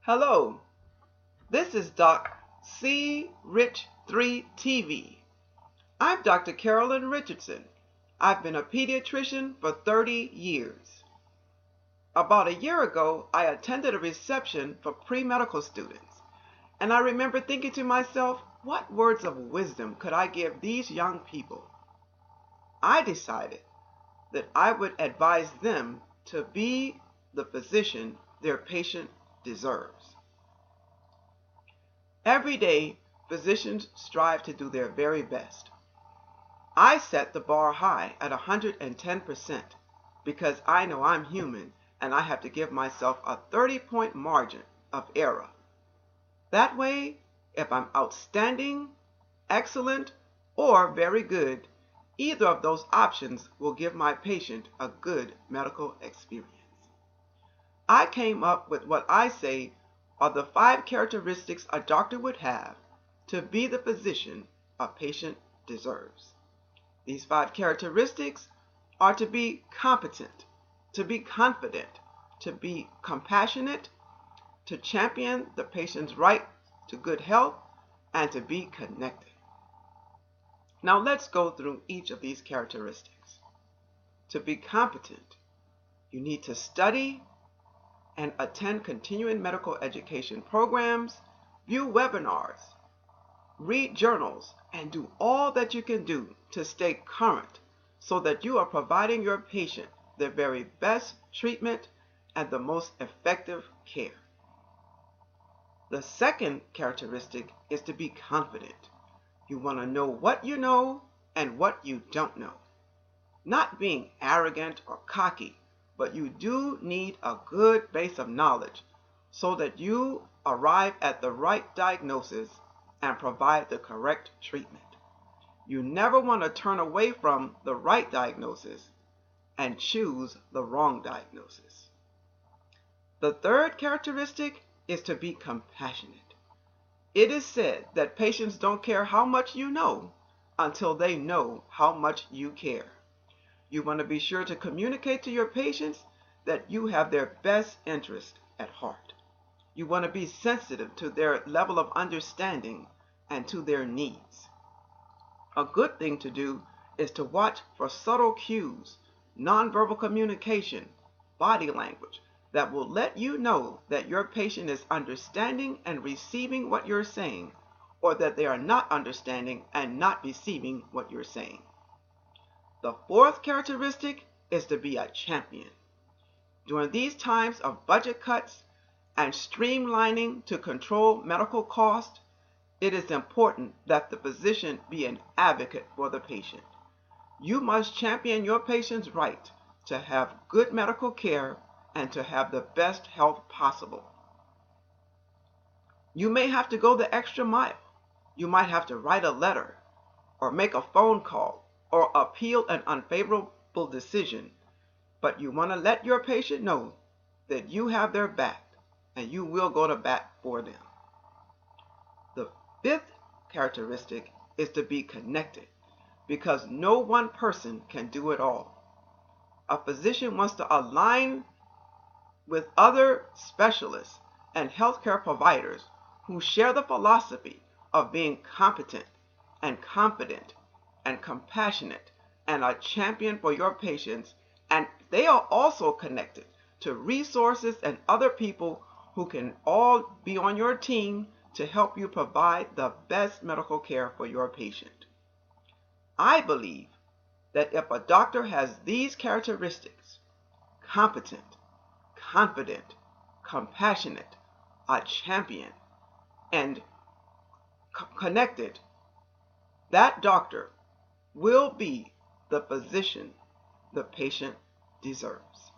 Hello, this is Doc C. Rich 3 TV. I'm Dr. Carolyn Richardson. I've been a pediatrician for 30 years. About a year ago, I attended a reception for pre-medical students, and I remember thinking to myself, what words of wisdom could I give these young people? I decided that I would advise them to be the physician their patient deserves. Every day, physicians strive to do their very best. I set the bar high at 110% because I know I'm human and I have to give myself a 30-point margin of error. That way, if I'm outstanding, excellent, or very good, either of those options will give my patient a good medical experience. I came up with what I say are the 5 characteristics a doctor would have to be the physician a patient deserves. These 5 characteristics are to be competent, to be confident, to be compassionate, to champion the patient's right to good health, and to be connected. Now let's go through each of these characteristics. To be competent, you need to study and attend continuing medical education programs, view webinars, read journals, and do all that you can do to stay current so that you are providing your patient the very best treatment and the most effective care. The second characteristic is to be confident. You want to know what you know and what you don't know. Not being arrogant or cocky, but you do need a good base of knowledge so that you arrive at the right diagnosis and provide the correct treatment. You never want to turn away from the right diagnosis and choose the wrong diagnosis. The third characteristic is to be compassionate. It is said that patients don't care how much you know until they know how much you care. You want to be sure to communicate to your patients that you have their best interest at heart. You want to be sensitive to their level of understanding and to their needs. A good thing to do is to watch for subtle cues, nonverbal communication, body language that will let you know that your patient is understanding and receiving what you're saying, or that they are not understanding and not receiving what you're saying. The fourth characteristic is to be a champion. During these times of budget cuts and streamlining to control medical costs, it is important that the physician be an advocate for the patient. You must champion your patient's right to have good medical care and to have the best health possible. You may have to go the extra mile. You might have to write a letter or make a phone call or appeal an unfavorable decision, but you want to let your patient know that you have their back and you will go to bat for them. The fifth characteristic is to be connected, because no one person can do it all. A physician wants to align with other specialists and healthcare providers who share the philosophy of being competent and confident and compassionate and a champion for your patients, and they are also connected to resources and other people who can all be on your team to help you provide the best medical care for your patient. I believe that if a doctor has these characteristics, competent, confident, compassionate, a champion, and connected, that doctor will be the physician the patient deserves.